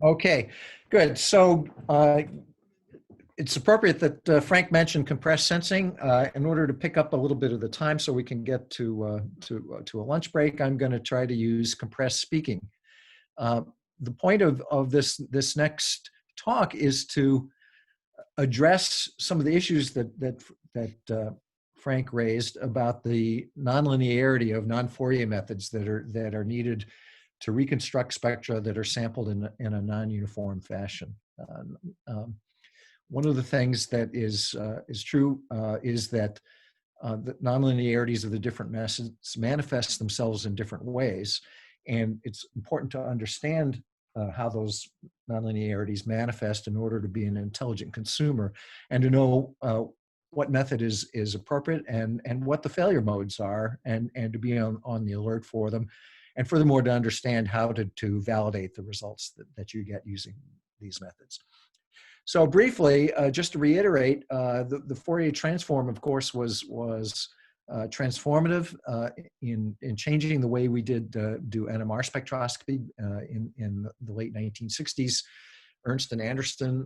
Okay, good. So it's appropriate that Frank mentioned compressed sensing. In order to pick up a little bit of the time so we can get to a lunch break, I'm going to try to use compressed speaking. The point of this next talk is to address some of the issues that Frank raised about the nonlinearity of non-Fourier methods that are needed to reconstruct spectra that are sampled in a non-uniform fashion. One of the things that is true is that the nonlinearities of the different methods manifest themselves in different ways, and it's important to understand how those nonlinearities manifest in order to be an intelligent consumer and to know what method is appropriate and what the failure modes are, and to be on the alert for them, and furthermore to understand how to validate the results that you get using these methods. So briefly, just to reiterate, the Fourier transform, of course, was transformative in changing the way we did do NMR spectroscopy in the late 1960s. Ernst and Anderson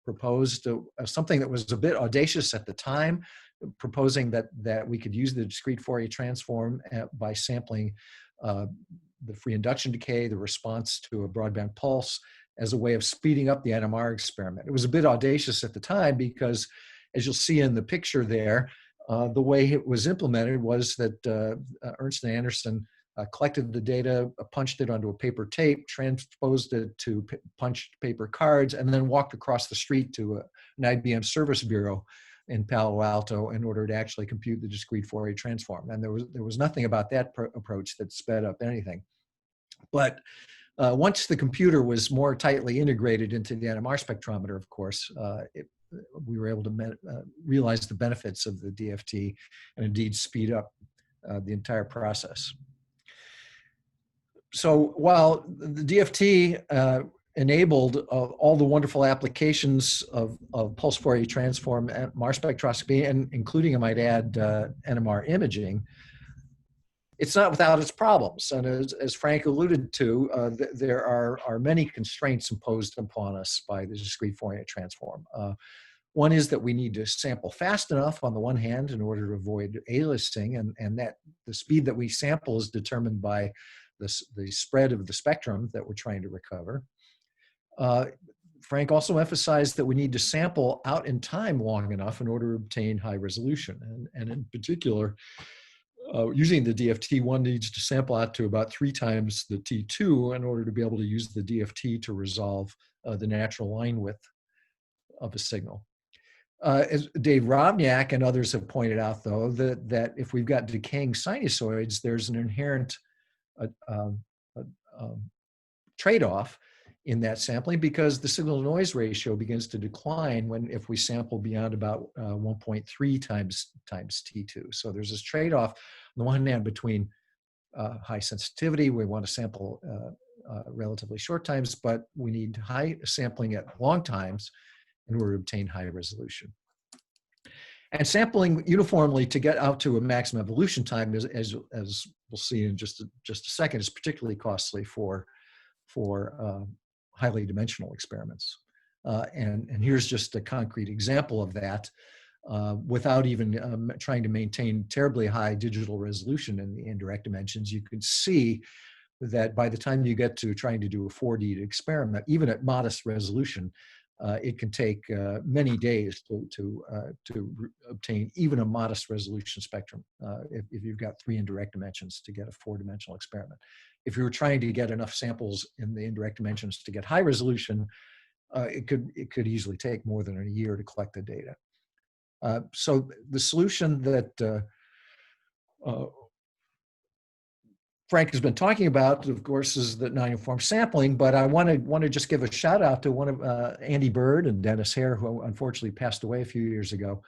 proposed something that was a bit audacious at the time, proposing that we could use the discrete Fourier transform by sampling the free induction decay, the response to a broadband pulse, as a way of speeding up the NMR experiment. It was a bit audacious at the time because, as you'll see in the picture there, the way it was implemented was that Ernst and Anderson collected the data, punched it onto a paper tape, transposed it to punched paper cards, and then walked across the street to an IBM service bureau in Palo Alto in order to actually compute the discrete Fourier transform. And there was nothing about that approach that sped up anything. But once the computer was more tightly integrated into the NMR spectrometer, of course, we were able to realize the benefits of the DFT and indeed speed up the entire process. So while the DFT enabled all the wonderful applications of pulse Fourier transform, NMR spectroscopy, and including, I might add, NMR imaging, it's not without its problems. And as Frank alluded to, there are many constraints imposed upon us by the discrete Fourier transform. One is that we need to sample fast enough on the one hand in order to avoid aliasing, and that the speed that we sample is determined by the spread of the spectrum that we're trying to recover. Frank also emphasized that we need to sample out in time long enough in order to obtain high resolution. And in particular, using the DFT, one needs to sample out to about 3 times the T2 in order to be able to use the DFT to resolve the natural line width of a signal. As Dave Robniak and others have pointed out, though, that if we've got decaying sinusoids, there's an inherent trade-off in that sampling, because the signal-to-noise ratio begins to decline if we sample beyond about 1.3 times T2. So there's this trade-off on the one hand between high sensitivity, we want to sample relatively short times, but we need high sampling at long times in order to obtain high resolution. And sampling uniformly to get out to a maximum evolution time, as we'll see in just a second, is particularly costly for highly dimensional experiments. And here's just a concrete example of that. Without even trying to maintain terribly high digital resolution in the indirect dimensions, you can see that by the time you get to trying to do a 4D experiment, even at modest resolution, it can take many days to obtain even a modest resolution spectrum if you've got 3 indirect dimensions to get a 4-dimensional experiment. If you were trying to get enough samples in the indirect dimensions to get high resolution, it could easily take more than a year to collect the data. So the solution that Frank has been talking about, of course, is the non-uniform sampling, but I want to just give a shout out to one of Andy Bird and Dennis Hare, who unfortunately passed away a few years ago,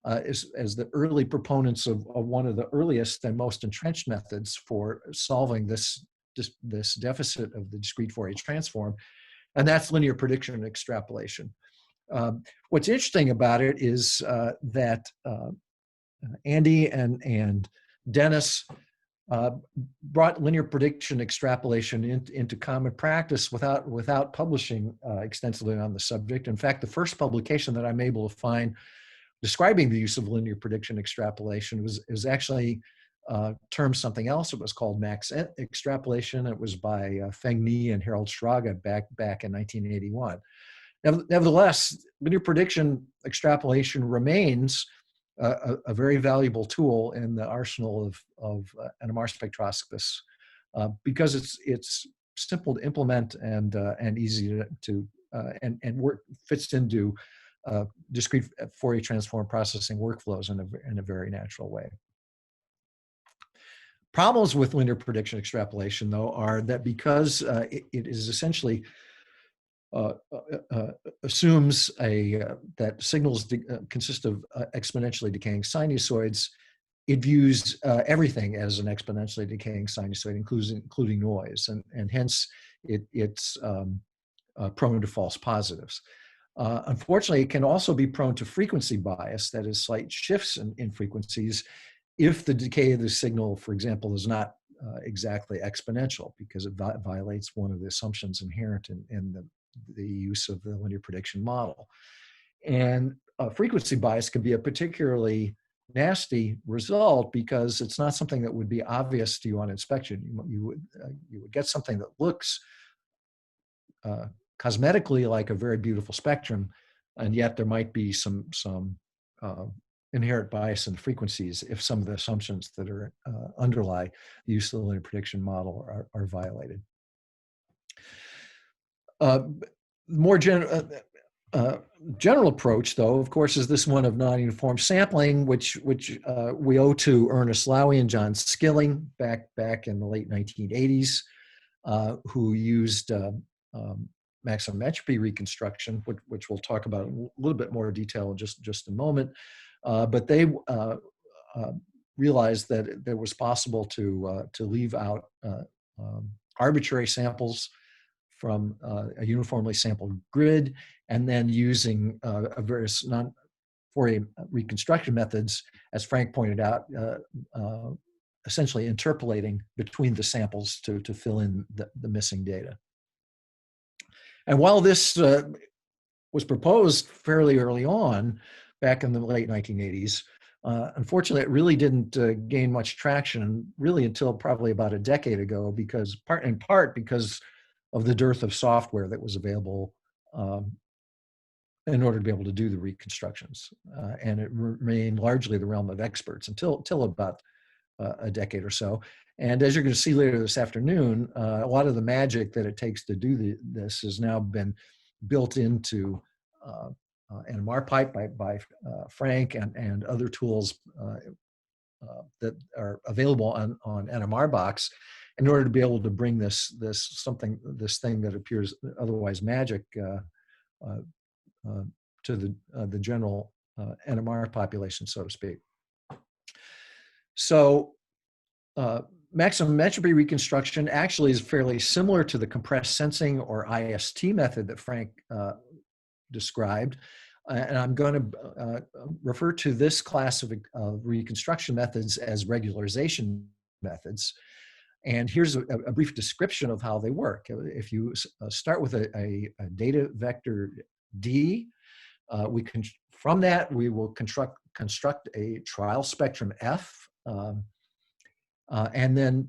as the early proponents of one of the earliest and most entrenched methods for solving this deficit of the discrete Fourier transform, and that's linear prediction and extrapolation. What's interesting about it is that Andy and Dennis uh, brought linear prediction extrapolation into common practice without publishing extensively on the subject. In fact, the first publication that I'm able to find describing the use of linear prediction extrapolation was actually termed something else. It was called max extrapolation. It was by Feng Ni and Harold Schraga back in 1981. Nevertheless, linear prediction extrapolation remains a very valuable tool in the arsenal of NMR spectroscopists because it's simple to implement and easy to work fits into discrete Fourier transform processing workflows in a very natural way. Problems with linear prediction extrapolation, though, are that because it is essentially assumes that signals consist of exponentially decaying sinusoids, it views everything as an exponentially decaying sinusoid, including noise, and hence it's prone to false positives. Unfortunately, it can also be prone to frequency bias, that is, slight shifts in frequencies, if the decay of the signal, for example, is not exactly exponential, because it violates one of the assumptions inherent in the use of the linear prediction model. And frequency bias can be a particularly nasty result because it's not something that would be obvious to you on inspection. You would get something that looks cosmetically like a very beautiful spectrum, and yet there might be some inherent bias in the frequencies if some of the assumptions that are underlie the use of the linear prediction model are violated. More general approach, though, of course, is this one of non-uniform sampling, which we owe to Ernest Lowy and John Skilling back in the late 1980s, who used maximum entropy reconstruction, which we'll talk about in a little bit more detail in just a moment. But they realized that it was possible to leave out arbitrary samples from a uniformly sampled grid, and then using various non-Fourier reconstruction methods, as Frank pointed out, essentially interpolating between the samples to fill in the missing data. And while this was proposed fairly early on, back in the late 1980s, unfortunately, it really didn't gain much traction, really until probably about a decade ago, in part because of the dearth of software that was available in order to be able to do the reconstructions. And it remained largely the realm of experts until about a decade or so. And as you're going to see later this afternoon, a lot of the magic that it takes to do this has now been built into NMR pipe by Frank and other tools that are available on NMR box, in order to be able to bring this thing that appears otherwise magic to the general NMR population, so to speak. So maximum entropy reconstruction actually is fairly similar to the compressed sensing, or IST, method that Frank described. And I'm going to refer to this class of reconstruction methods as regularization methods. And here's a brief description of how they work. If you start with a data vector D, from that we will construct a trial spectrum F, and then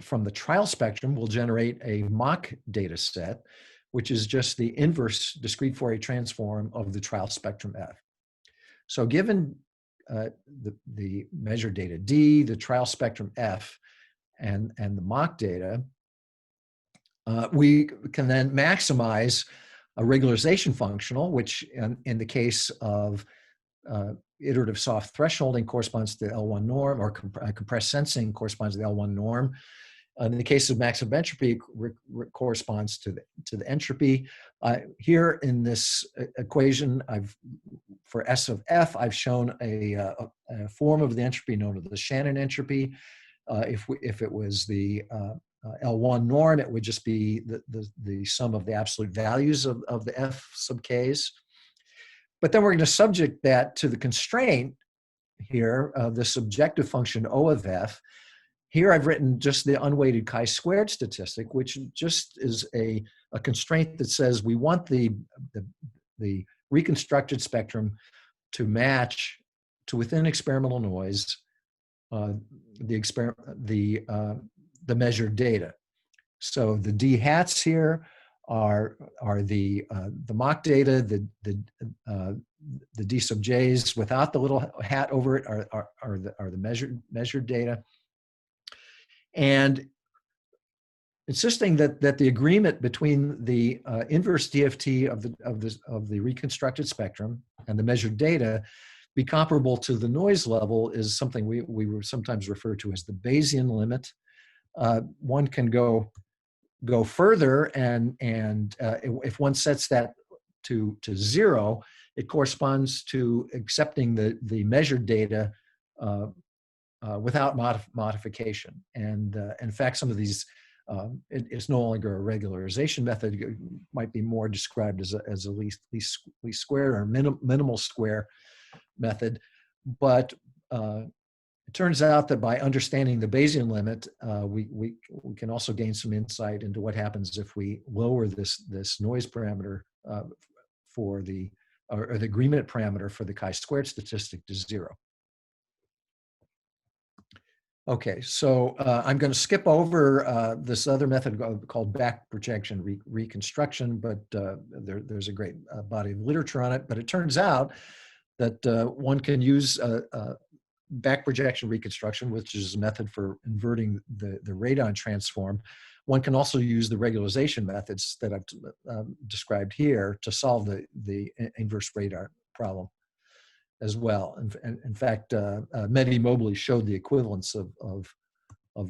from the trial spectrum, we'll generate a mock data set, which is just the inverse discrete Fourier transform of the trial spectrum F. So given the measured data D, the trial spectrum F, and the mock data, we can then maximize a regularization functional, which in the case of iterative soft thresholding corresponds to the L1 norm, or compressed sensing corresponds to the L1 norm. In the case of maximum entropy, corresponds to the entropy. Here in this equation, for S of F, I've shown a form of the entropy known as the Shannon entropy. If it was the L1 norm, it would just be the sum of the absolute values of the F sub k's. But then we're going to subject that to the constraint here, the subjective function O of F. Here I've written just the unweighted chi-squared statistic, which just is a constraint that says we want the reconstructed spectrum to match to within experimental noise the measured data. So the D hats here are the mock data. The D sub J's without the little hat over it are the measured data. And insisting that the agreement between the inverse DFT of the reconstructed spectrum and the measured data be comparable to the noise level is something we would sometimes refer to as the Bayesian limit. One can go further, and if one sets that to 0, it corresponds to accepting the measured data without modification. And in fact, some of these, it's no longer a regularization method. It might be more described as a least square or minimal square method. But it turns out that by understanding the Bayesian limit, we can also gain some insight into what happens if we lower this noise parameter for or the agreement parameter for the chi-squared statistic to 0. Okay, so I'm going to skip over this other method called back projection reconstruction, but there's a great body of literature on it. But it turns out that one can use back projection reconstruction, which is a method for inverting the radon transform. One can also use the regularization methods that I've described here to solve the inverse radon problem as well. In fact, Mehdi Mobley showed the equivalence of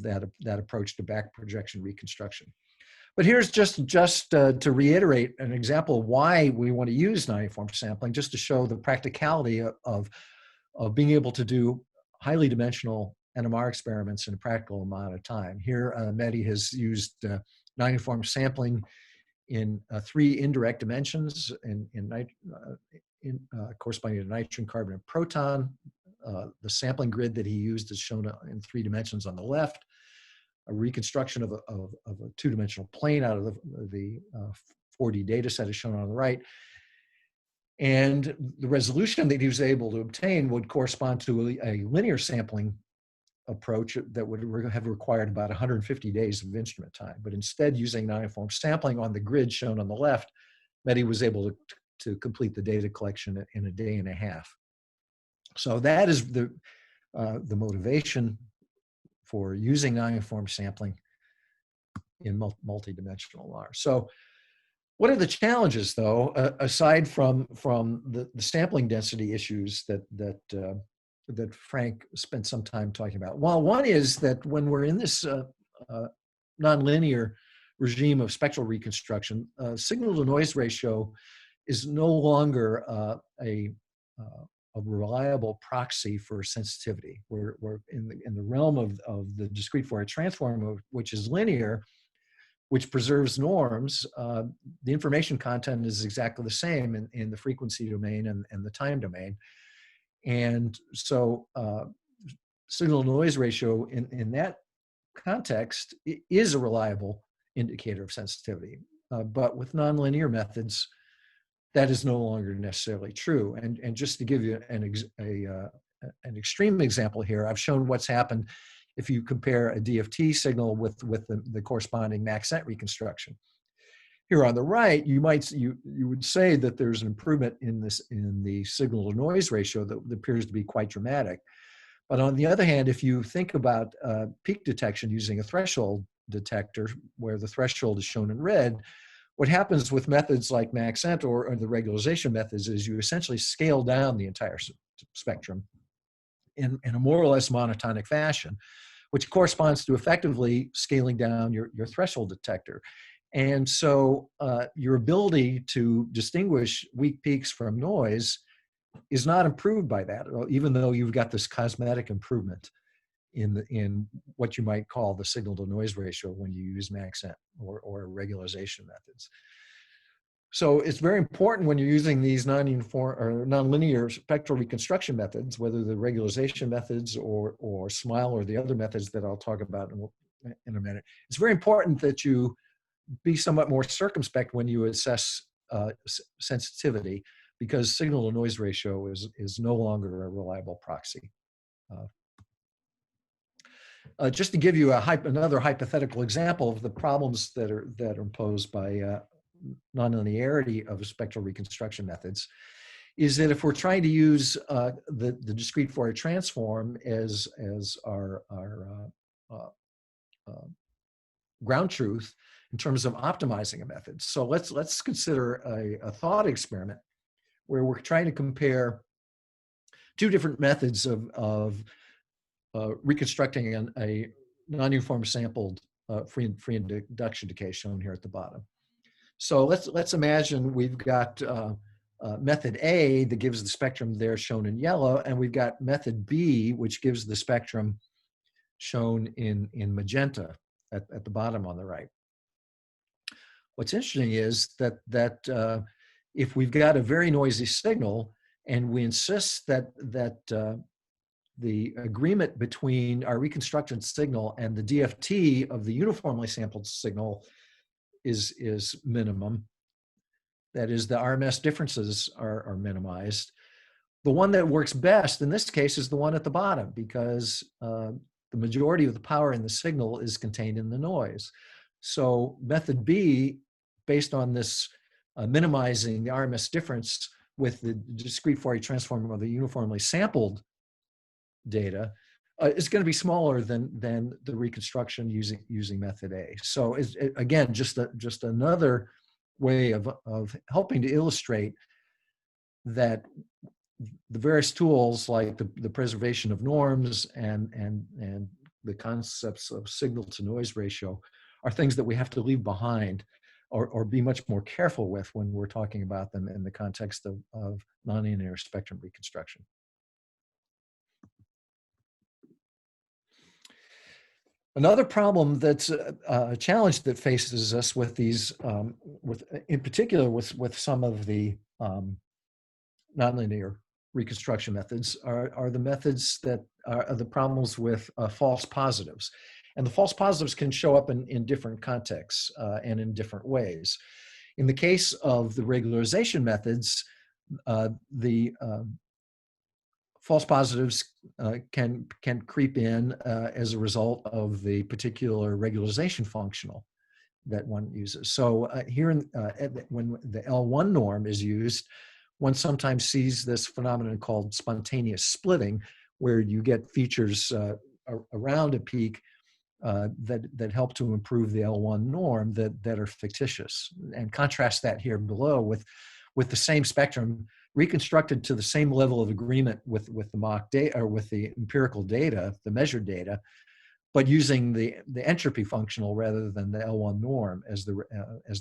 that approach to back projection reconstruction. But here's just to reiterate an example of why we want to use non-uniform sampling, just to show the practicality of being able to do highly dimensional NMR experiments in a practical amount of time. Here, Mehdi has used non-uniform sampling in 3 indirect dimensions corresponding to nitrogen, carbon, and proton. The sampling grid that he used is shown in 3 dimensions on the left. A reconstruction of a 2-dimensional plane out of the 4D data set is shown on the right. And the resolution that he was able to obtain would correspond to a linear sampling approach that would have required about 150 days of instrument time. But instead, using non-uniform sampling on the grid shown on the left, Mehdi was able to complete the data collection in a day and a half. So that is the motivation for using non-uniform sampling in multidimensional NMR. So what are the challenges, though, aside from the sampling density issues that Frank spent some time talking about? Well, one is that when we're in this nonlinear regime of spectral reconstruction, signal-to-noise ratio is no longer a reliable proxy for sensitivity. We're in the realm of the discrete Fourier transform, which is linear, which preserves norms. The information content is exactly the same in the frequency domain and the time domain. And so signal-to-noise ratio in that context is a reliable indicator of sensitivity. But with nonlinear methods, that is no longer necessarily true. And just to give you an extreme example here, I've shown what's happened if you compare a DFT signal with the corresponding Maxent reconstruction. Here on the right, you would say that there's an improvement in the signal-to-noise ratio that appears to be quite dramatic. But on the other hand, if you think about peak detection using a threshold detector, where the threshold is shown in red, what happens with methods like Maxent or the regularization methods is you essentially scale down the entire spectrum in a more or less monotonic fashion, which corresponds to effectively scaling down your threshold detector. And so your ability to distinguish weak peaks from noise is not improved by that, even though you've got this cosmetic improvement in what you might call the signal-to-noise ratio when you use Maxent or regularization methods. So it's very important when you're using these non-uniform or nonlinear spectral reconstruction methods, whether the regularization methods or SMILE or the other methods that I'll talk about in a minute. It's very important that you be somewhat more circumspect when you assess sensitivity, because signal to noise ratio is no longer a reliable proxy. Just to give you another hypothetical example of the problems that are imposed by nonlinearity of spectral reconstruction methods, is that if we're trying to use the discrete Fourier transform as our ground truth in terms of optimizing a method. So let's consider a thought experiment where we're trying to compare two different methods of reconstructing a non-uniform sampled free induction decay shown here at the bottom. So let's imagine we've got method A that gives the spectrum there shown in yellow, and we've got method B which gives the spectrum shown in magenta at the bottom on the right. What's interesting is that if we've got a very noisy signal and we insist that the agreement between our reconstruction signal and the DFT of the uniformly sampled signal is minimum, that is, the RMS differences are minimized, the one that works best in this case is the one at the bottom, because the majority of the power in the signal is contained in the noise. So method B, based on this minimizing the RMS difference with the discrete Fourier transform of the uniformly sampled data, is going to be smaller than the reconstruction using method A. So again, just another way of helping to illustrate that the various tools like the preservation of norms and the concepts of signal to noise ratio are things that we have to leave behind or be much more careful with when we're talking about them in the context of nonlinear spectrum reconstruction. Another problem that's a challenge that faces us with these, in particular with some of the nonlinear reconstruction methods are the methods that are the problems with false positives. And the false positives can show up in different contexts and in different ways. In the case of the regularization methods, the false positives can creep in as a result of the particular regularization functional that one uses. So here, when the L1 norm is used, one sometimes sees this phenomenon called spontaneous splitting, where you get features around a peak that help to improve the L1 norm that are fictitious. And contrast that here below with the same spectrum reconstructed to the same level of agreement with the mock data or with the empirical data, the measured data, but using the entropy functional rather than the L1 norm as the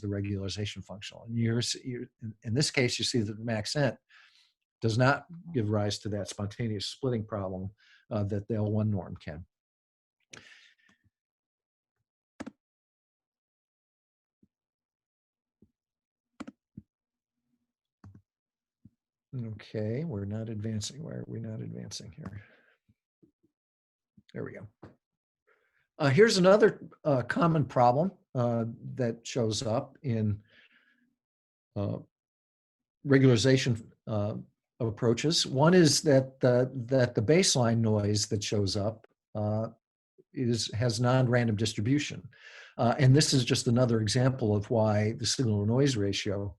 regularization functional. And in this case, you see that the maxent does not give rise to that spontaneous splitting problem that the L1 norm can. Okay, we're not advancing. Why are we not advancing here? There we go. Here's another common problem that shows up in regularization approaches. One is that the baseline noise that shows up has non-random distribution. And this is just another example of why the signal to noise ratio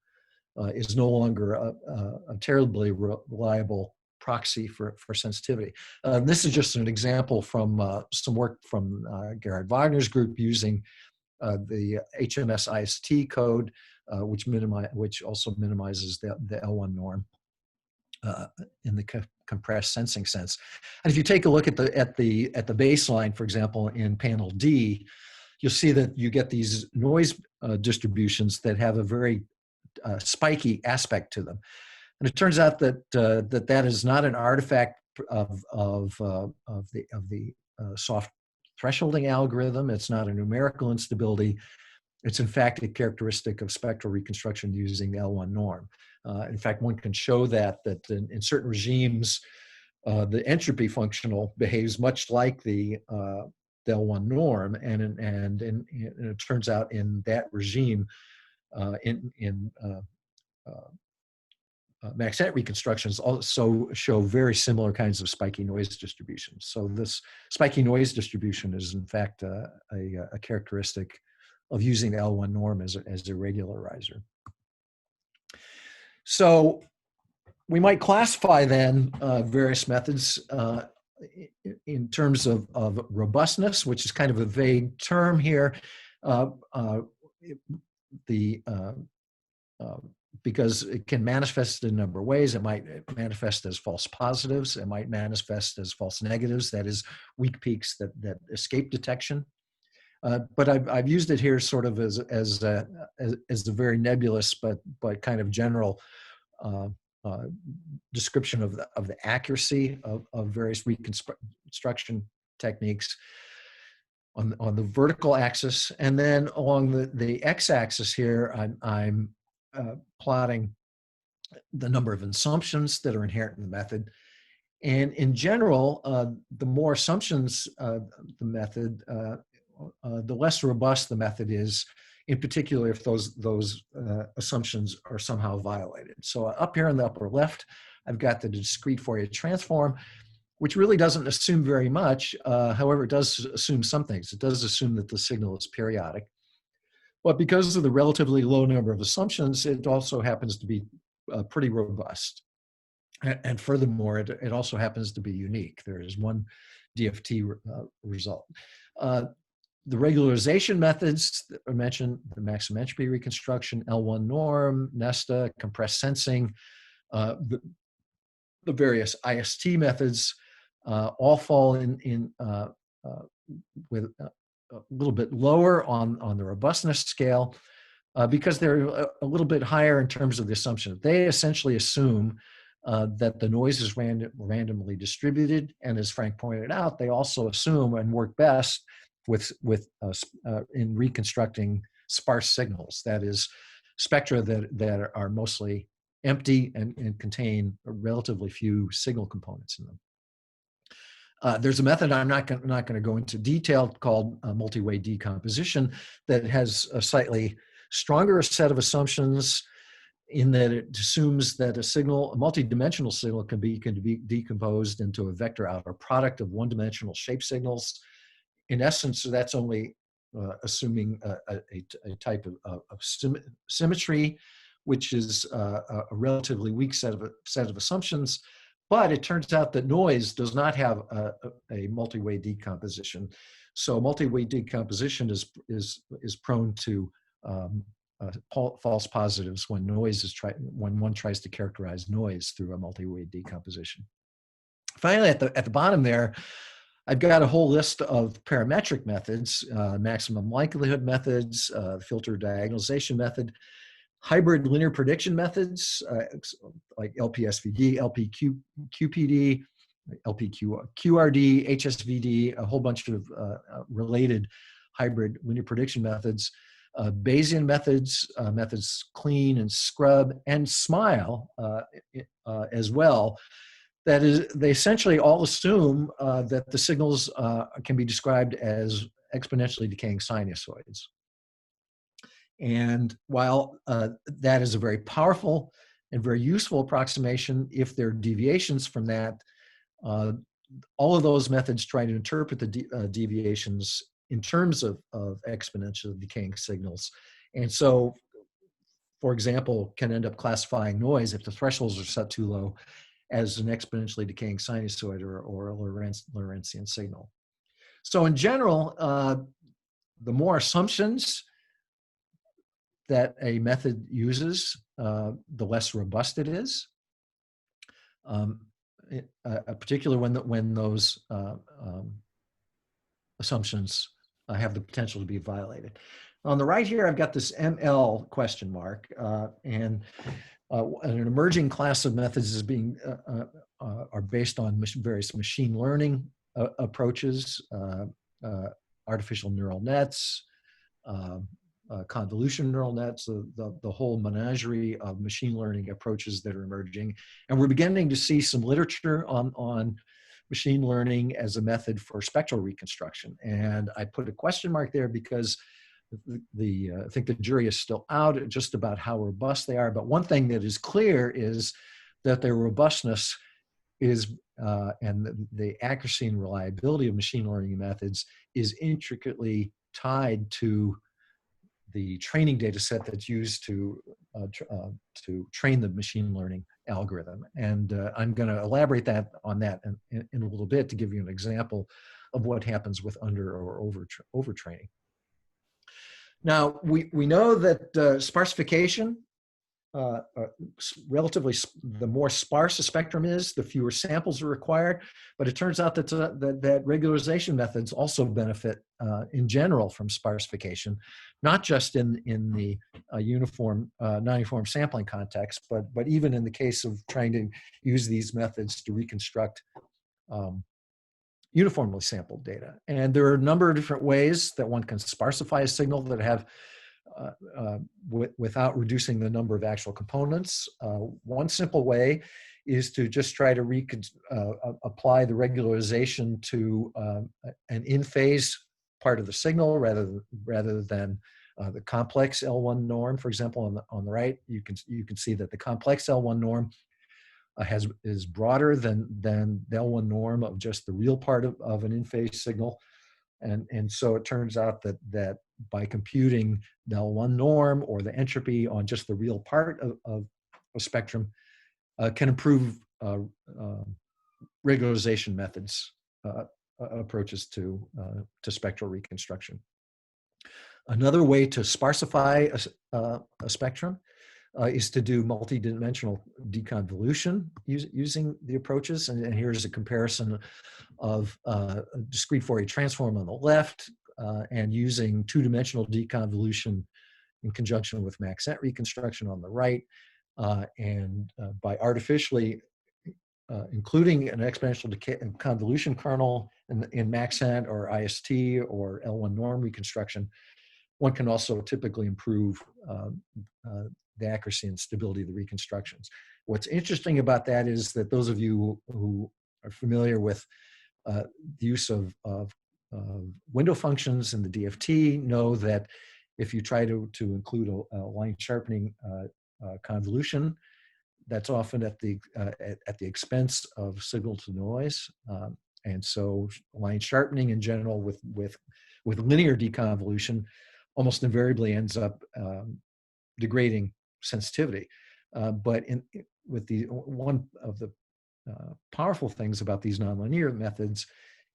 is no longer a terribly reliable proxy for sensitivity. This is just an example from some work from Gerhard Wagner's group using the HMS IST code, which also minimizes the L1 norm in the compressed sensing sense. And if you take a look at the baseline, for example, in panel D, you'll see that you get these noise distributions that have a very spiky aspect to them. And it turns out that that is not an artifact of the soft thresholding algorithm. It's not a numerical instability. It's in fact a characteristic of spectral reconstruction using the L1 norm. In fact, one can show that in certain regimes, the entropy functional behaves much like the L1 norm, and it turns out in that regime, Maxent reconstructions also show very similar kinds of spiky noise distributions. So this spiky noise distribution is in fact a characteristic of using the L1 norm as a regularizer. So we might classify then various methods in terms of robustness, which is kind of a vague term here. Because it can manifest in a number of ways. It might manifest as false positives. It might manifest as false negatives, that is, weak peaks that escape detection. But I've used it here sort of as a very nebulous but kind of general description of the accuracy of various reconstruction techniques on the vertical axis, and then along the x-axis here, I'm plotting the number of assumptions that are inherent in the method. And in general, the more assumptions the method, the less robust the method is, in particular if those assumptions are somehow violated. So up here in the upper left, I've got the discrete Fourier transform, which really doesn't assume very much. However, it does assume some things. It does assume that the signal is periodic. But because of the relatively low number of assumptions, it also happens to be pretty robust. And furthermore, it also happens to be unique. There is one DFT result. The regularization methods that I mentioned, the maximum entropy reconstruction, L1 norm, Nesta, compressed sensing, the various IST methods all fall in with a little bit lower on the robustness scale because they're a little bit higher in terms of the assumption. They essentially assume that the noise is randomly distributed, and as Frank pointed out, they also assume and work best in reconstructing sparse signals. That is, spectra that are mostly empty and contain relatively few signal components in them. There's a method I'm not going to go into detail called multi-way decomposition that has a slightly stronger set of assumptions in that it assumes that a multi-dimensional signal can be decomposed into a vector outer product of one-dimensional shape signals. In essence, that's only assuming a type of symmetry, which is a relatively weak set of assumptions. But it turns out that noise does not have a multi-way decomposition. So multi-way decomposition is prone to false positives when one tries to characterize noise through a multi-way decomposition. Finally, at the bottom there, I've got a whole list of parametric methods, maximum likelihood methods, filter diagonalization method, hybrid linear prediction methods like LPSVD, LPQPD, LPQRD, HSVD, a whole bunch of related hybrid linear prediction methods, Bayesian methods, methods clean and scrub, and SMILE as well. That is, they essentially all assume that the signals can be described as exponentially decaying sinusoids. And while that is a very powerful and very useful approximation, if there are deviations from that, all of those methods try to interpret the deviations in terms of exponentially decaying signals. And so, for example, can end up classifying noise if the thresholds are set too low as an exponentially decaying sinusoid or a Lorentzian signal. So in general, the more assumptions that a method uses, the less robust it is, particularly when those assumptions have the potential to be violated. On the right here, I've got this ML question mark, and an emerging class of methods is are based on various machine learning approaches, artificial neural nets, convolution neural nets, the whole menagerie of machine learning approaches that are emerging. And we're beginning to see some literature on machine learning as a method for spectral reconstruction. And I put a question mark there because I think the jury is still out just about how robust they are. But one thing that is clear is that their robustness is, and the accuracy and reliability of machine learning methods is intricately tied to the training data set that's used to train the machine learning algorithm. And I'm going to elaborate on that in a little bit to give you an example of what happens with under or over training. Now, we know that sparsification, relatively, the more sparse a spectrum is, the fewer samples are required. But it turns out that that regularization methods also benefit in general from sparsification, not just in the uniform, non-uniform sampling context, but even in the case of trying to use these methods to reconstruct uniformly sampled data. And there are a number of different ways that one can sparsify a signal that have without reducing the number of actual components. One simple way is to just try to apply the regularization to an in-phase part of the signal rather than the complex L1 norm. For example, on the right, you can see that the complex L1 norm is broader than the L1 norm of just the real part of an in-phase signal. And so it turns out that by computing the L1 norm or the entropy on just the real part of a spectrum can improve regularization methods, approaches to spectral reconstruction. Another way to sparsify a spectrum is to do multi-dimensional deconvolution using the approaches. And here's a comparison of a discrete Fourier transform on the left and using two-dimensional deconvolution in conjunction with Maxent reconstruction on the right. And by artificially including an exponential convolution kernel in Maxent or IST or L1 norm reconstruction, one can also typically improve the accuracy and stability of the reconstructions. What's interesting about that is that those of you who are familiar with the use of window functions in the DFT know that if you try to include a line sharpening convolution, that's often at the expense of signal to noise. And so line sharpening in general with linear deconvolution almost invariably ends up degrading sensitivity. But with one of the powerful things about these nonlinear methods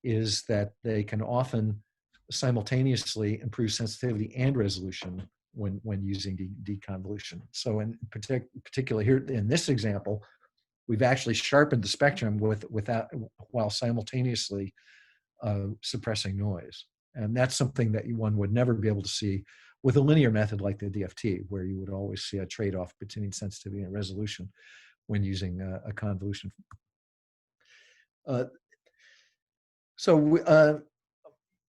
is that they can often simultaneously improve sensitivity and resolution when using deconvolution. So in particular here in this example, we've actually sharpened the spectrum while simultaneously suppressing noise. And that's something that one would never be able to see with a linear method like the DFT, where you would always see a trade-off between sensitivity and resolution when using a convolution.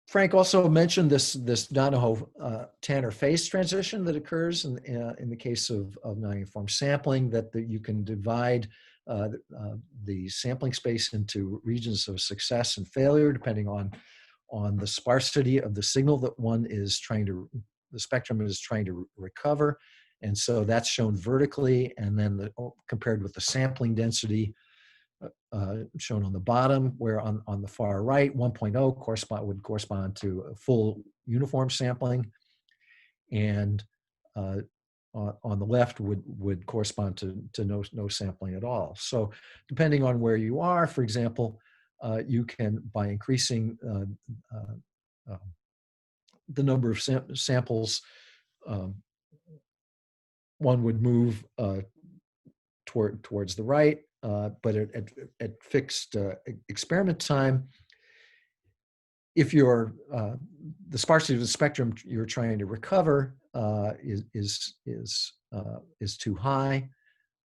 Frank also mentioned this Donahoe-Tanner phase transition that occurs in the case of non-uniform sampling, that you can divide the sampling space into regions of success and failure depending on the sparsity of the signal that the spectrum is trying to recover. And so that's shown vertically, and then compared with the sampling density shown on the bottom, where on the far right, 1.0 would correspond to a full uniform sampling, and on the left would correspond to no sampling at all. So depending on where you are, for example, you can, by increasing the number of samples, one would move towards the right, but at fixed experiment time, if the sparsity of the spectrum you're trying to recover is too high,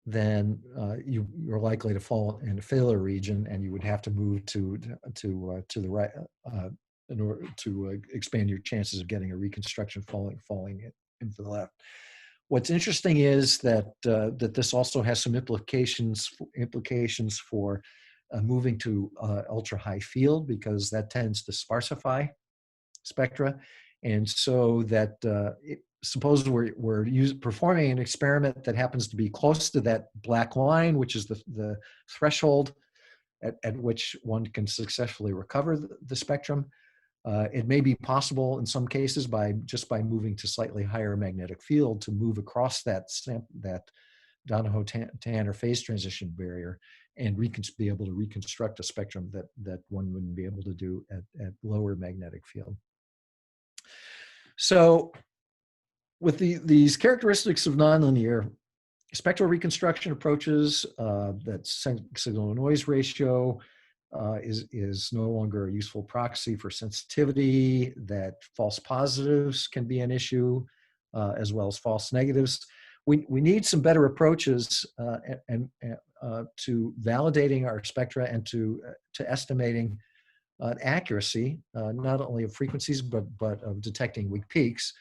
then you're likely to fall in a failure region, and you would have to move to the right, in order to expand your chances of getting a reconstruction falling in for the left. What's interesting is that that this also has some implications for moving to ultra high field, because that tends to sparsify spectra, and so that suppose we're performing an experiment that happens to be close to that black line, which is the threshold at which one can successfully recover the spectrum. It may be possible in some cases just by moving to slightly higher magnetic field to move across that Donahoe-Tanner phase transition barrier and be able to reconstruct a spectrum that one wouldn't be able to do at lower magnetic field. So with these characteristics of nonlinear spectral reconstruction approaches, that signal-to-noise ratio is no longer a useful proxy for sensitivity, that false positives can be an issue, as well as false negatives. We need some better approaches to validating our spectra and to estimating accuracy, not only of frequencies, but of detecting weak peaks.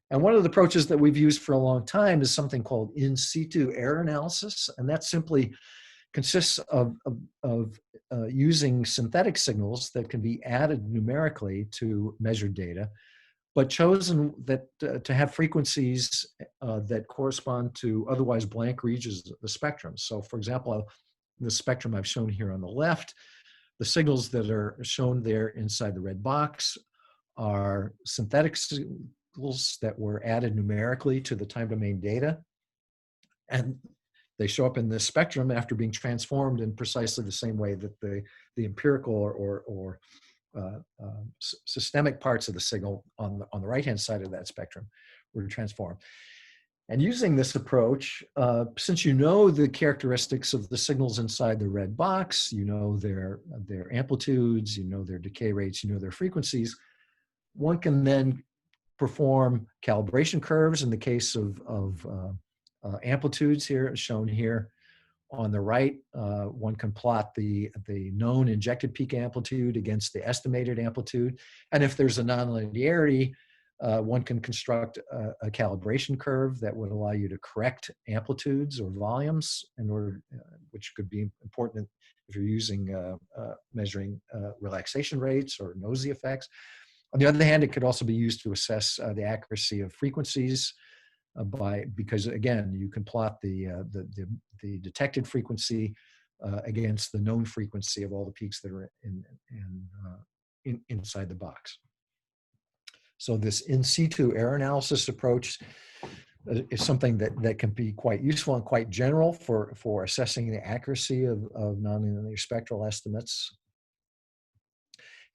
And one of the approaches that we've used for a long time is something called in-situ error analysis. And that simply consists of using synthetic signals that can be added numerically to measured data, but chosen to have frequencies that correspond to otherwise blank regions of the spectrum. So for example, the spectrum I've shown here on the left, the signals that are shown there inside the red box are synthetic signals that were added numerically to the time domain data. And they show up in this spectrum after being transformed in precisely the same way that the empirical or systemic parts of the signal on the right-hand side of that spectrum were transformed. And using this approach, since you know the characteristics of the signals inside the red box, you know their amplitudes, you know their decay rates, you know their frequencies, one can then perform calibration curves in the case of amplitudes here, shown here on the right. One can plot the known injected peak amplitude against the estimated amplitude. And if there's a nonlinearity, one can construct a calibration curve that would allow you to correct amplitudes or volumes in order, which could be important if you're using measuring relaxation rates or nosy effects. On the other hand, it could also be used to assess the accuracy of frequencies because again, you can plot the detected frequency against the known frequency of all the peaks that are inside the box. So this in situ error analysis approach is something that can be quite useful and quite general for assessing the accuracy of nonlinear spectral estimates,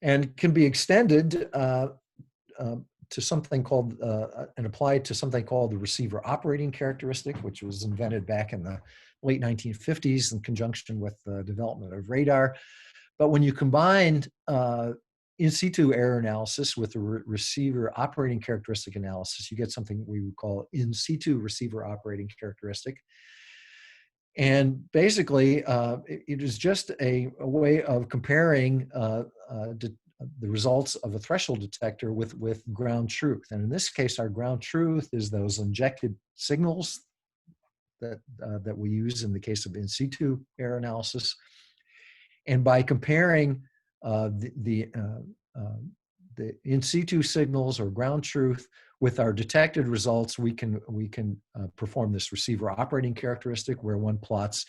and can be extended to something called and applied to something called the receiver operating characteristic, which was invented back in the late 1950s in conjunction with the development of radar. But when you combined in situ error analysis with the receiver operating characteristic analysis, you get something we would call in situ receiver operating characteristic. And basically, it is just a way of comparing the results of a threshold detector with ground truth. And in this case, our ground truth is those injected signals that we use in the case of in situ error analysis. And by comparing the in situ signals or ground truth with our detected results, we can perform this receiver operating characteristic where one plots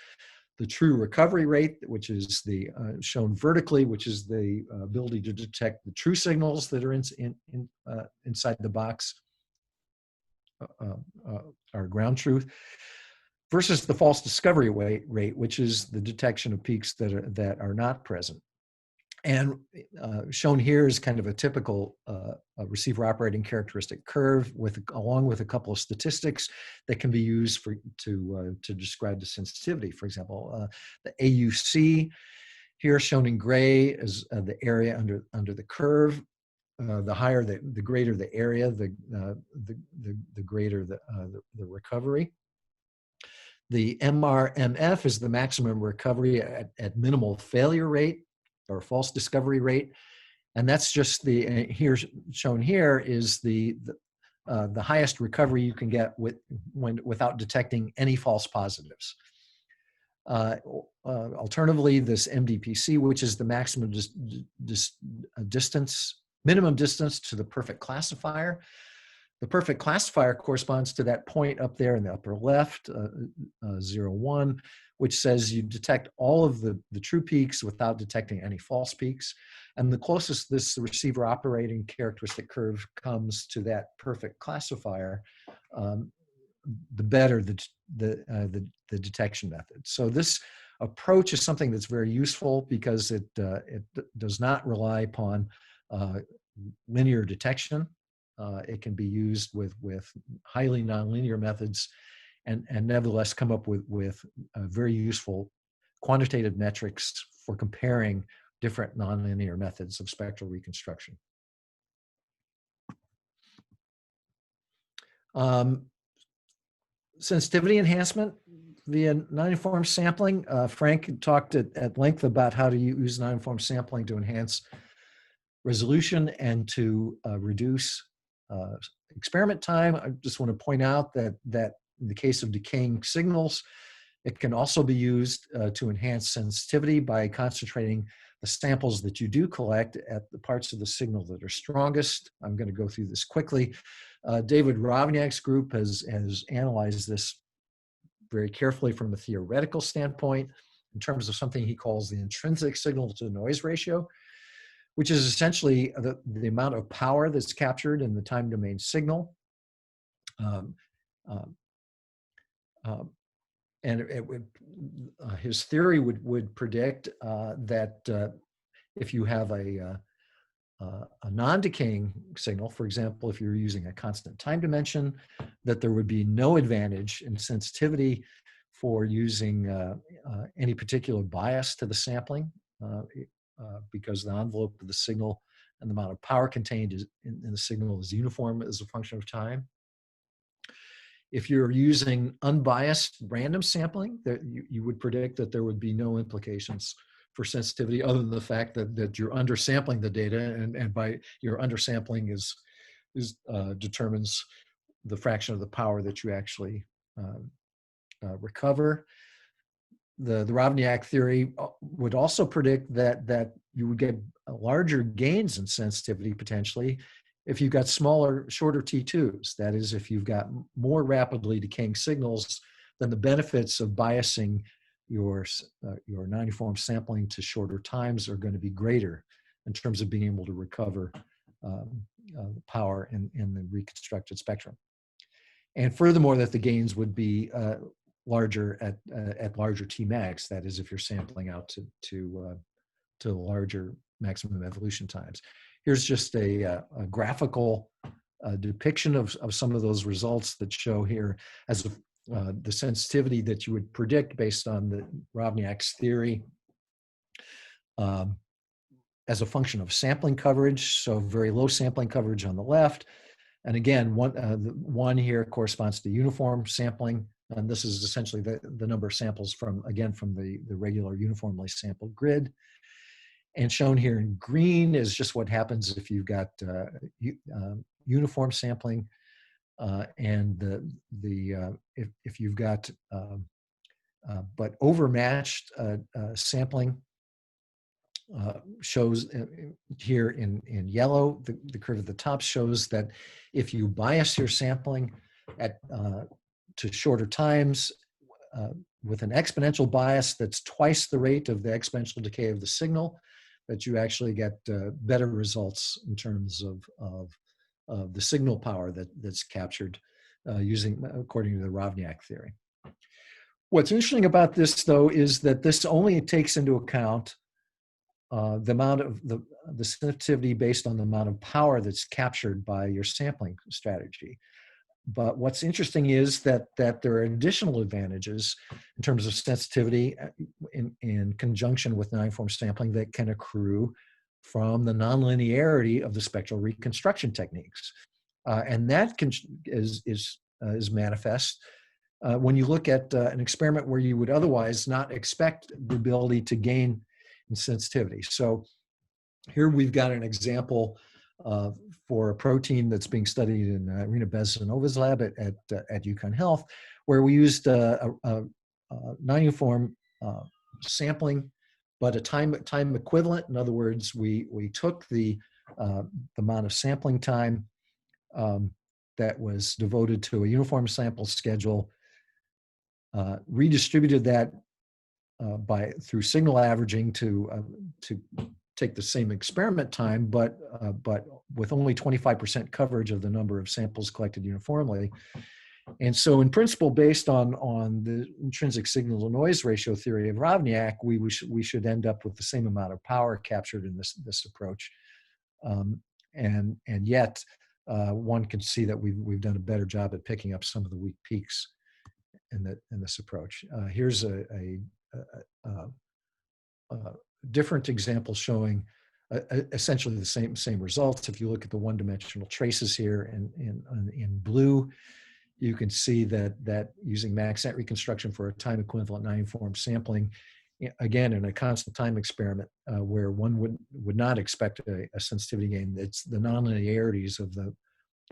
the true recovery rate, which is the shown vertically, which is the ability to detect the true signals that are inside the box, our ground truth, versus the false discovery rate, which is the detection of peaks that are not present. And shown here is kind of a typical receiver operating characteristic curve along with a couple of statistics that can be used to describe the sensitivity. For example, the AUC here shown in gray is the area under the curve. The higher, the greater the area, the greater the recovery. The MRMF is the maximum recovery at minimal failure rate or false discovery rate. And that's just here shown here is the highest recovery you can get without detecting any false positives. Alternatively, this MDPC, which is the maximum minimum distance to the perfect classifier. The perfect classifier corresponds to that point up there in the upper left, 0, 1, which says you detect all of the true peaks without detecting any false peaks. And the closest this receiver operating characteristic curve comes to that perfect classifier, the better the detection method. So this approach is something that's very useful because it does not rely upon linear detection. It can be used with highly nonlinear methods, and nevertheless come up with very useful quantitative metrics for comparing different nonlinear methods of spectral reconstruction. Sensitivity enhancement via non-uniform sampling. Frank talked at length about how to use non-uniform sampling to enhance resolution and to reduce experiment time. I just want to point out that in the case of decaying signals, it can also be used to enhance sensitivity by concentrating the samples that you do collect at the parts of the signal that are strongest. I'm going to go through this quickly. David Rovniak's group has analyzed this very carefully from a theoretical standpoint in terms of something he calls the intrinsic signal to noise ratio, which is essentially the amount of power that's captured in the time domain signal. And his theory would predict that if you have a non-decaying signal, for example, if you're using a constant time dimension, that there would be no advantage in sensitivity for using any particular bias to the sampling because the envelope of the signal and the amount of power contained in the signal is uniform as a function of time. If you're using unbiased random sampling, you would predict that there would be no implications for sensitivity other than the fact that you're undersampling the data, and by your undersampling determines the fraction of the power that you actually recover. The Rovniak theory would also predict that you would get larger gains in sensitivity potentially if you've got smaller, shorter T2s. That is, if you've got more rapidly decaying signals, then the benefits of biasing your non-uniform sampling to shorter times are going to be greater in terms of being able to recover power in the reconstructed spectrum. And furthermore, that the gains would be larger at larger Tmax. That is, if you're sampling out to larger maximum evolution times. Here's just a graphical depiction of some of those results that show here as the sensitivity that you would predict based on the Rovniak's theory as a function of sampling coverage. So very low sampling coverage on the left. And again, one here corresponds to uniform sampling. And this is essentially the number of samples from the regular uniformly sampled grid. And shown here in green is just what happens if you've got uniform sampling, and if you've got but overmatched sampling shows here in yellow. The curve at the top shows that if you bias your sampling to shorter times with an exponential bias that's twice the rate of the exponential decay of the signal, that you actually get better results in terms of the signal power that's captured according to the Rovniak theory. What's interesting about this, though, is that this only takes into account the amount of the sensitivity based on the amount of power that's captured by your sampling strategy. But what's interesting is that there are additional advantages in terms of sensitivity in conjunction with non-uniform sampling that can accrue from the nonlinearity of the spectral reconstruction techniques, and that is manifest when you look at an experiment where you would otherwise not expect the ability to gain in sensitivity. So Here we've got an example for a protein that's being studied in Rena Bezanova's lab at UConn Health, where we used a non-uniform sampling, but a time equivalent. In other words, we took the amount of sampling time that was devoted to a uniform sample schedule, redistributed that through signal averaging to take the same experiment time, but with only 25% coverage of the number of samples collected uniformly. And so, in principle, based on the intrinsic signal to noise ratio theory of Rovniak, we should end up with the same amount of power captured in this approach. And yet, one can see that we've done a better job at picking up some of the weak peaks in this approach. Here's a different example showing essentially the same results. If you look at the one-dimensional traces here in blue, you can see that using Maxent reconstruction for a time equivalent non-uniform sampling, again in a constant time experiment where one would not expect a sensitivity gain, it's the nonlinearities of the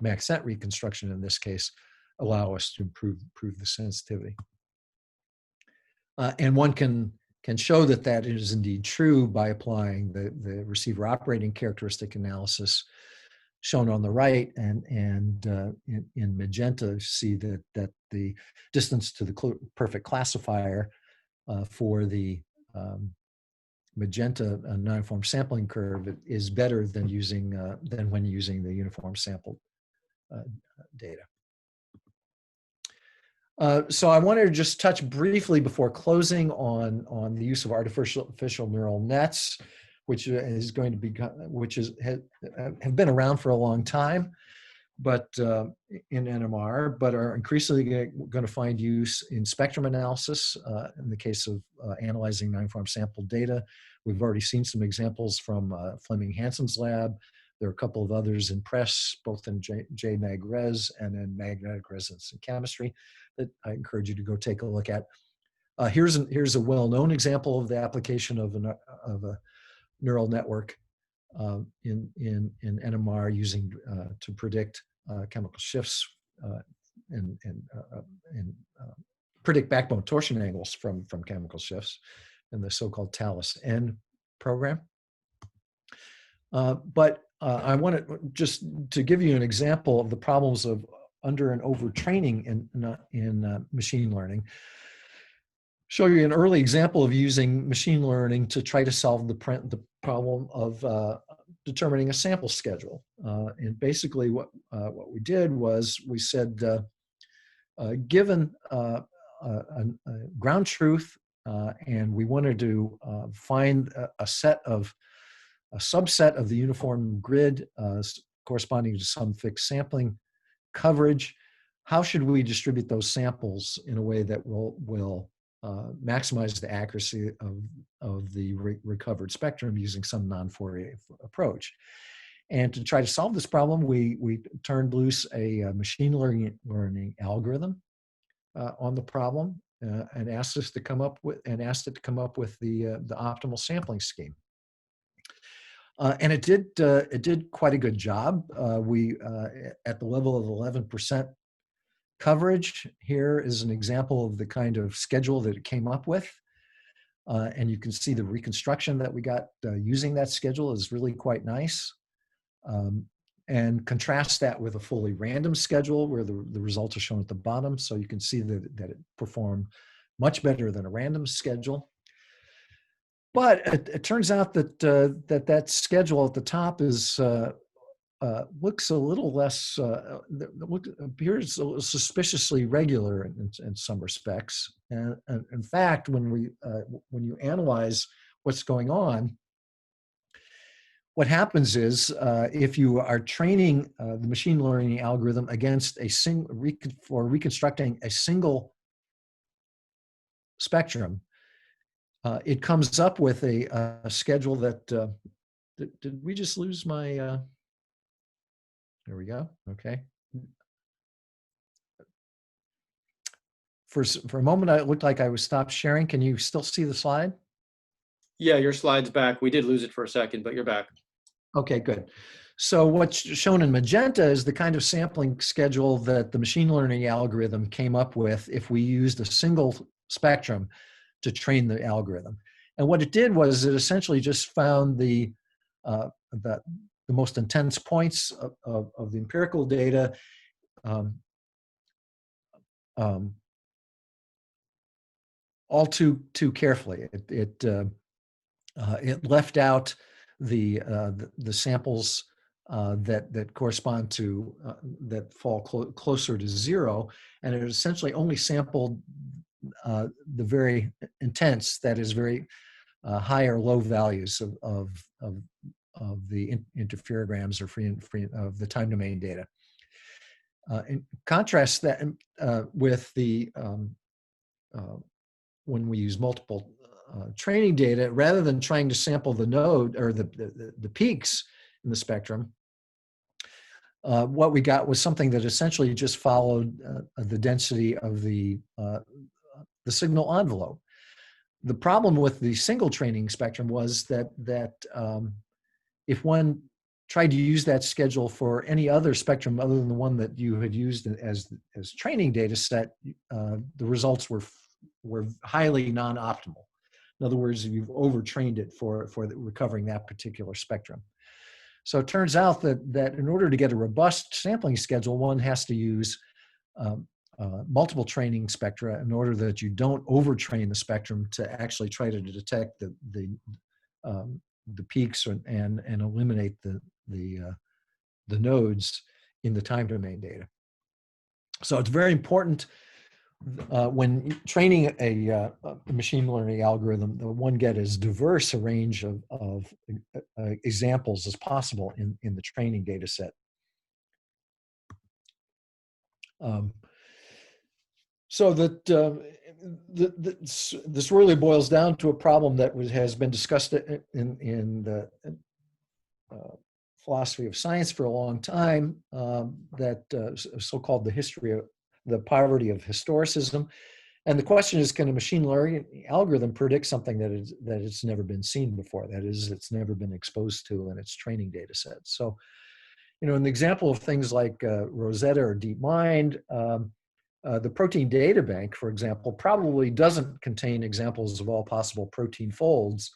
Maxent reconstruction in this case allow us to improve the sensitivity. And one can show that is indeed true by applying the receiver operating characteristic analysis shown on the right, and in magenta see that the distance to the perfect classifier for the magenta non-uniform sampling curve is better than when using the uniform sample data. So I wanted to just touch briefly before closing on the use of artificial neural nets, which is going to be have been around for a long time, but in NMR, but are increasingly going to find use in spectrum analysis. In the case of analyzing non-uniform sample data, we've already seen some examples from Fleming Hansen's lab. There are a couple of others in press, both in JMagRes and in magnetic resonance and chemistry, that I encourage you to go take a look at. Here's a well-known example of the application of a neural network in NMR using to predict chemical shifts and predict backbone torsion angles from chemical shifts in the so-called TALIS-N program. But I wanted just to give you an example of the problems of under and overtraining in machine learning. Show you an early example of using machine learning to try to solve the problem of determining a sample schedule. And basically what we did was we said, given a ground truth, and we wanted to find a subset of the uniform grid corresponding to some fixed sampling coverage, how should we distribute those samples in a way that will maximize the accuracy of the recovered spectrum using some non-Fourier approach? And to try to solve this problem, we turned loose a machine learning algorithm on the problem and asked it to come up with the optimal sampling scheme. And it did quite a good job. We at the level of 11% coverage. Here is an example of the kind of schedule that it came up with. And you can see the reconstruction that we got using that schedule is really quite nice. And contrast that with a fully random schedule where the results are shown at the bottom. So you can see that it performed much better than a random schedule. But it turns out that that schedule at the top is looks a little less, appears suspiciously regular in some respects. And in fact, when you analyze what's going on, what happens is if you are training the machine learning algorithm against for reconstructing a single spectrum, it comes up with a schedule that, did we just lose my, there we go, okay. For a moment, it looked like I was stopped sharing. Can you still see the slide? Yeah, your slide's back. We did lose it for a second, but you're back. Okay, good. So what's shown in magenta is the kind of sampling schedule that the machine learning algorithm came up with if we used a single spectrum to train the algorithm. And what it did was it essentially just found uh, the, the most intense points of the empirical data, um, um, all too carefully. It left out the samples that correspond to that fall closer to zero, and it essentially only sampled the very intense, that is, very high or low values of the interferograms or free of the time domain data. In contrast that with the uh, when we use multiple training data, rather than trying to sample the node or the peaks in the spectrum, what we got was something that essentially just followed the density of the signal envelope. The problem with the single training spectrum was that if one tried to use that schedule for any other spectrum other than the one that you had used as training data set, the results were highly non-optimal. In other words, you've overtrained it for recovering that particular spectrum. So it turns out that in order to get a robust sampling schedule, one has to use um, multiple training spectra in order that you don't overtrain the spectrum to actually try to detect the peaks and eliminate the nodes in the time domain data. So it's very important when training a machine learning algorithm that one get as diverse a range of examples as possible in the training data set. So that this really boils down to a problem that has been discussed in the philosophy of science for a long time, that so-called the history of the poverty of historicism. And the question is, can a machine learning algorithm predict something that it's never been seen before? That is, it's never been exposed to in its training data set. So, in the example of things like Rosetta or DeepMind, the protein data bank, for example, probably doesn't contain examples of all possible protein folds.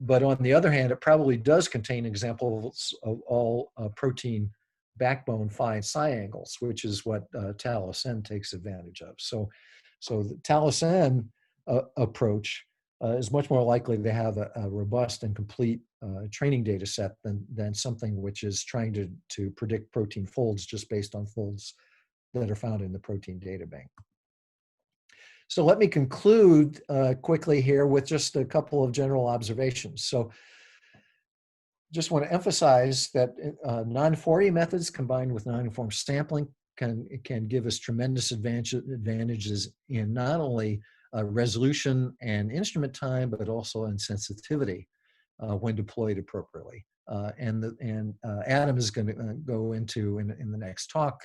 But on the other hand, it probably does contain examples of all protein backbone phi and psi angles, which is what TALIS-N takes advantage of. So the TALIS-N approach is much more likely to have a robust and complete training data set than something which is trying to predict protein folds just based on folds that are found in the protein data bank. So let me conclude quickly here with just a couple of general observations. So just want to emphasize that non-Fourier methods combined with non-uniform sampling can give us tremendous advantages in not only resolution and instrument time, but also in sensitivity when deployed appropriately. And Adam is going to go into in the next talk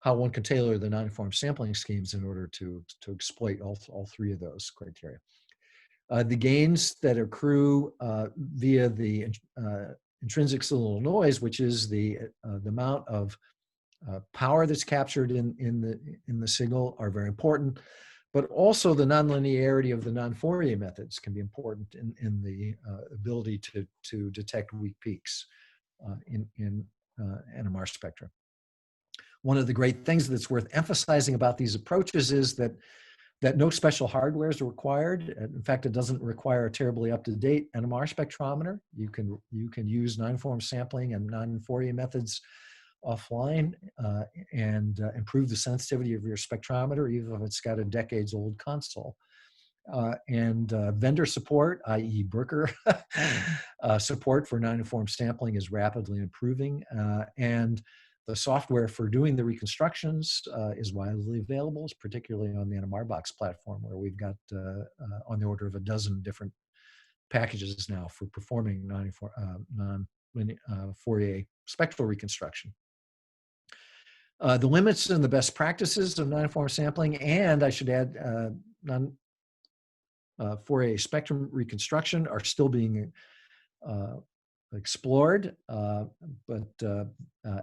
how one can tailor the non-uniform sampling schemes in order to exploit all three of those criteria. The gains that accrue via the intrinsic signal noise, which is the amount of power that's captured in the signal, are very important. But also the nonlinearity of the non-Fourier methods can be important in the ability to detect weak peaks in NMR spectra. One of the great things that's worth emphasizing about these approaches is that no special hardware is required. In fact, it doesn't require a terribly up-to-date NMR spectrometer. You can use non-uniform sampling and non-Fourier methods offline and improve the sensitivity of your spectrometer, even if it's got a decades-old console. And vendor support, i.e. Brooker, support for non-uniform sampling is rapidly improving. And the software for doing the reconstructions is widely available, particularly on the NMR Box platform, where we've got on the order of a dozen different packages now for performing non-Fourier spectral reconstruction. The limits and the best practices of non-uniform sampling, and I should add non-Fourier spectrum reconstruction, are still being explored.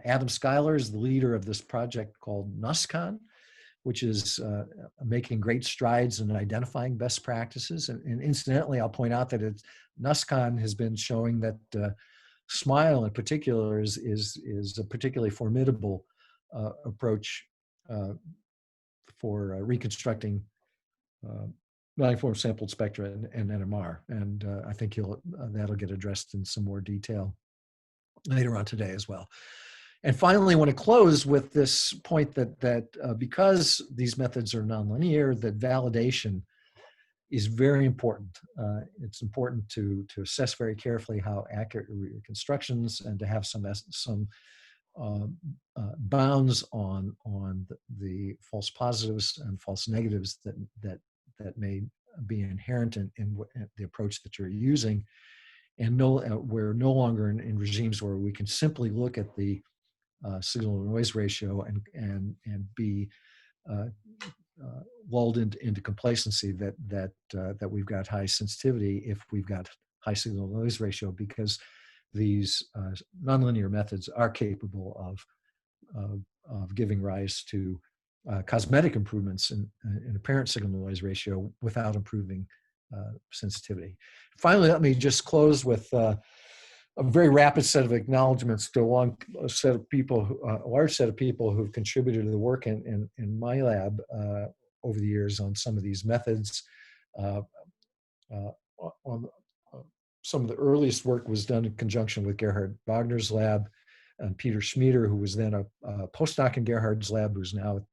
Adam Schuyler is the leader of this project called NUSCON, which is making great strides in identifying best practices. And incidentally, I'll point out that NUSCON has been showing that SMILE in particular is a particularly formidable approach for reconstructing non-uniform sampled spectra and NMR. And I think that'll get addressed in some more detail later on today as well. And finally, I want to close with this point that because these methods are nonlinear, that validation is very important. It's important to assess very carefully how accurate reconstructions and to have some bounds on the false positives and false negatives that may be inherent in the approach that you're using. And we're no longer in regimes where we can simply look at the signal to noise ratio and be lulled into complacency that we've got high sensitivity if we've got high signal to noise ratio, because these nonlinear methods are capable of giving rise to cosmetic improvements in apparent signal to noise ratio without improving sensitivity. Finally, let me just close with a very rapid set of acknowledgements to a large set of people who've contributed to the work in my lab over the years on some of these methods. Some of the earliest work was done in conjunction with Gerhard Wagner's lab, and Peter Schmieder, who was then a postdoc in Gerhard's lab, who's now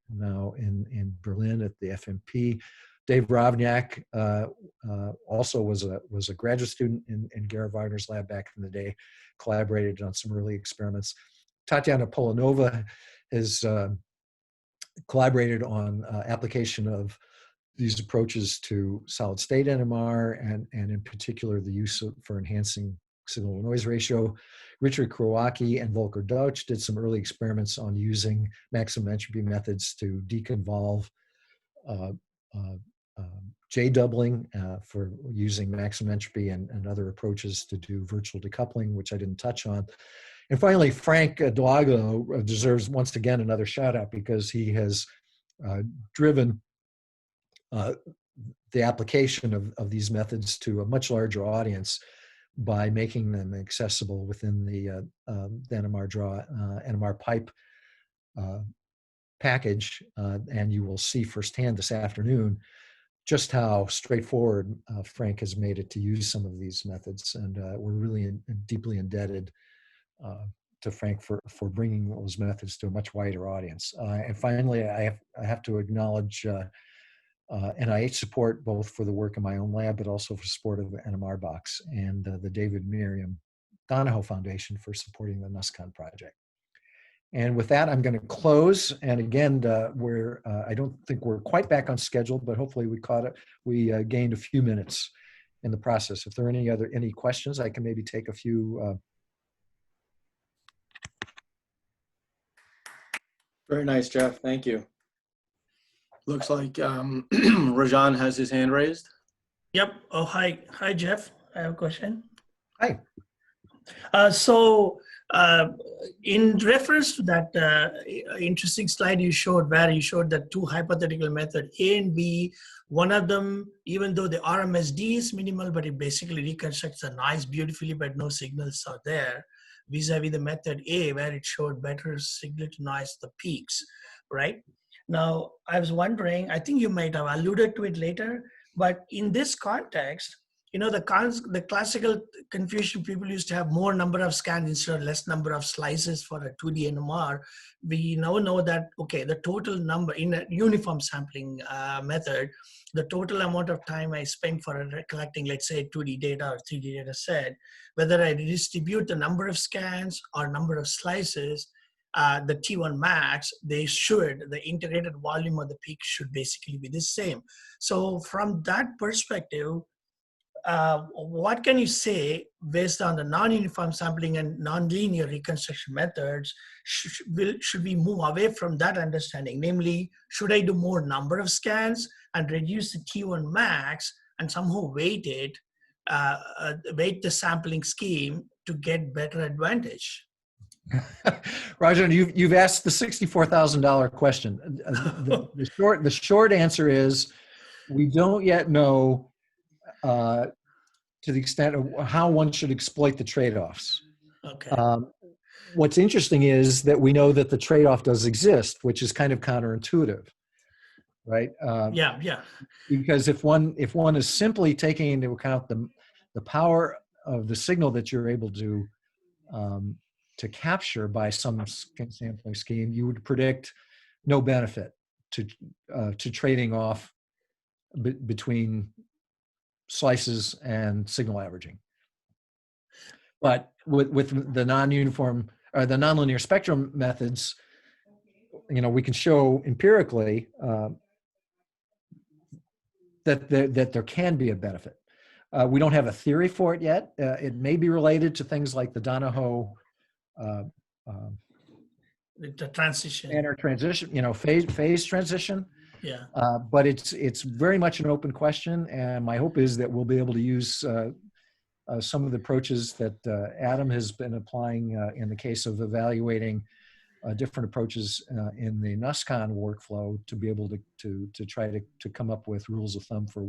in Berlin at the FMP. Dave Rovniak also was a graduate student in Gerhard Wagner's lab back in the day, collaborated on some early experiments. Tatiana Polanova has collaborated on application of these approaches to solid state NMR and in particular the use for enhancing signal to noise ratio. Richard Krawacki and Volker Deutsch did some early experiments on using maximum entropy methods to deconvolve J doubling for using maximum entropy and other approaches to do virtual decoupling, which I didn't touch on. And finally, Frank Doago deserves once again another shout out because he has driven the application of these methods to a much larger audience by making them accessible within the NMR pipe package. And you will see firsthand this afternoon just how straightforward Frank has made it to use some of these methods. And we're really deeply indebted to Frank for bringing those methods to a much wider audience. And finally, I have to acknowledge NIH support, both for the work in my own lab, but also for support of the NMR box, and the David Miriam Donahoe Foundation for supporting the NUSCON project. And with that, I'm going to close. And again, I don't think we're quite back on schedule, but hopefully we gained a few minutes in the process. If there are any questions, I can maybe take a few. Very nice, Jeff. Thank you. Looks like Rajan has his hand raised. Yep. Oh, hi. Hi, Jeff. I have a question. Hi. In reference to that interesting slide you showed, where you showed the two hypothetical methods, A and B, one of them, even though the RMSD is minimal, but it basically reconstructs the noise beautifully, but no signals are there, vis-a-vis the method A, where it showed better signal to noise, the peaks, right? Now, I was wondering, I think you might have alluded to it later, but in this context, you know, the classical confusion, people used to have more number of scans instead of less number of slices for a 2D NMR. We now know that, okay, the total number in a uniform sampling method, the total amount of time I spend for collecting, let's say, 2D data or 3D data set, whether I distribute the number of scans or number of slices, the T1 max, the integrated volume of the peak should basically be the same. So from that perspective, what can you say based on the non-uniform sampling and non-linear reconstruction methods? Should we move away from that understanding? Namely, should I do more number of scans and reduce the T1 max and somehow weight it weight the sampling scheme to get better advantage? Rajan, you've asked the $64,000 question. The short answer is we don't yet know to the extent of how one should exploit the trade-offs. Okay. What's interesting is that we know that the trade-off does exist, which is kind of counterintuitive, right? Yeah. Because if one is simply taking into account the power of the signal that you're able to capture by some sampling scheme, you would predict no benefit to trading off between slices and signal averaging. But with the non-uniform or the nonlinear spectrum methods, we can show empirically that there can be a benefit. We don't have a theory for it yet. It may be related to things like the Donahoe the transition, standard transition, phase transition. Yeah. But it's very much an open question, and my hope is that we'll be able to use some of the approaches that Adam has been applying in the case of evaluating different approaches in the NUSCON workflow to be able to try to come up with rules of thumb for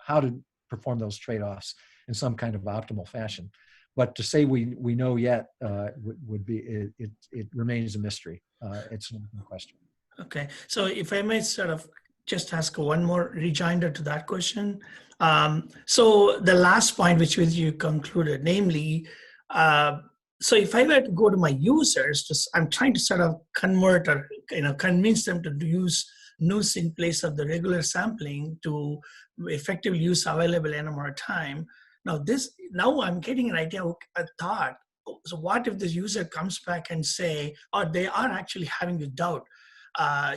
how to perform those trade-offs in some kind of optimal fashion. But to say we know yet would be it remains a mystery. It's an open question. Okay, so if I may sort of just ask one more rejoinder to that question. So the last point which you concluded, namely, so if I were to go to my users, I'm trying to sort of convert or convince them to use NUS in place of the regular sampling to effectively use available NMR time. Now I'm getting an idea, a thought. So what if the user comes back and say, or they are actually having the doubt,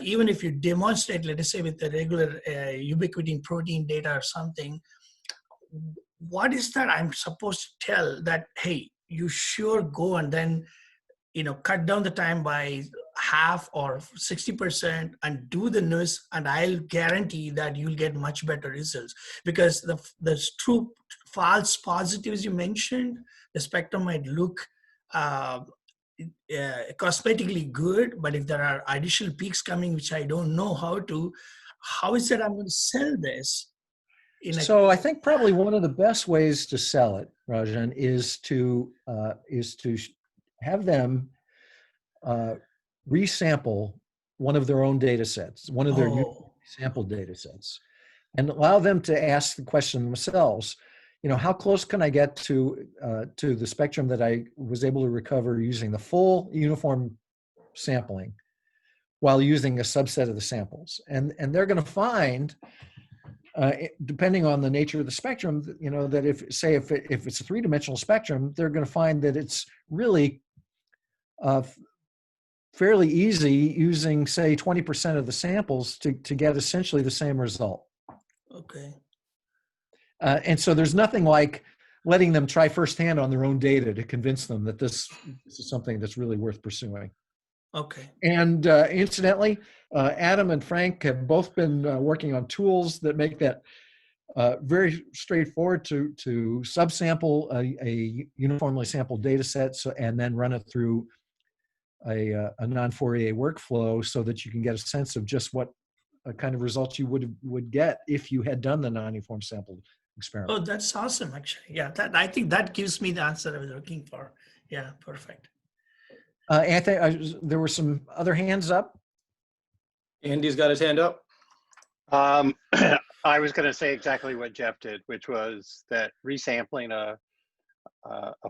even if you demonstrate, let us say, with the regular ubiquitin protein data or something, what is that I'm supposed to tell that, hey, you sure go and then, cut down the time by half or 60% and do the NUS, and I'll guarantee that you'll get much better results. Because the true false positives you mentioned, the spectrum might look cosmetically good, but if there are additional peaks coming, which I don't know how is it I'm going to sell this? So I think probably one of the best ways to sell it, Rajan, is to have them resample one of their own data sets, one of their sample data sets, and allow them to ask the question themselves, how close can I get to the spectrum that I was able to recover using the full uniform sampling while using a subset of the samples? And they're going to find, depending on the nature of the spectrum, that if it's a three-dimensional spectrum, they're going to find that it's really fairly easy using, say, 20% of the samples to get essentially the same result. Okay. And so there's nothing like letting them try firsthand on their own data to convince them that this is something that's really worth pursuing. Okay. And incidentally, Adam and Frank have both been working on tools that make that very straightforward to subsample a uniformly sampled data set, and then run it through a non-Fourier workflow so that you can get a sense of just what kind of results you would get if you had done the non-uniform sample experiment. Oh, that's awesome, actually. Yeah, I think that gives me the answer I was looking for. Yeah, perfect. Anthony, there were some other hands up. Andy's got his hand up. I was going to say exactly what Jeff did, which was that resampling a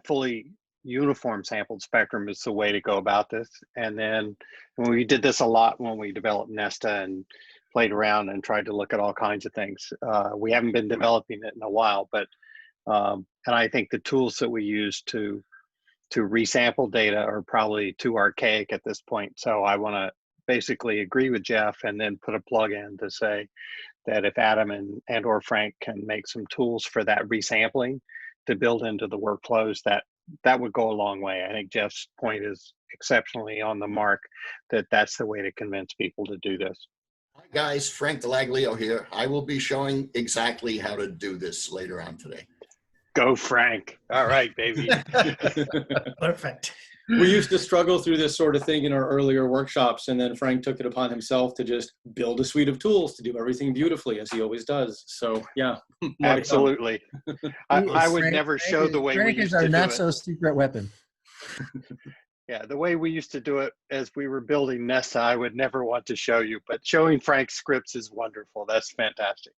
fully uniform sampled spectrum is the way to go about this. And then when we did this a lot when we developed Nesta and played around and tried to look at all kinds of things. We haven't been developing it in a while, but and I think the tools that we use to resample data are probably too archaic at this point. So I want to basically agree with Jeff and then put a plug in to say that if Adam and or Frank can make some tools for that resampling to build into the workflows, that would go a long way. I think Jeff's point is exceptionally on the mark, that that's the way to convince people to do this. Hi guys, Frank Delaglio here. I will be showing exactly how to do this later on today. Go, Frank. All right, baby. Perfect. We used to struggle through this sort of thing in our earlier workshops, and then Frank took it upon himself to just build a suite of tools to do everything beautifully, as he always does. So yeah, more to come. Absolutely. I would Frank- never Frank show is- the way we Frank used is our to do not it. so secret weapon. Yeah, the way we used to do it as we were building Nessa, I would never want to show you, but showing Frank's scripts is wonderful. That's fantastic.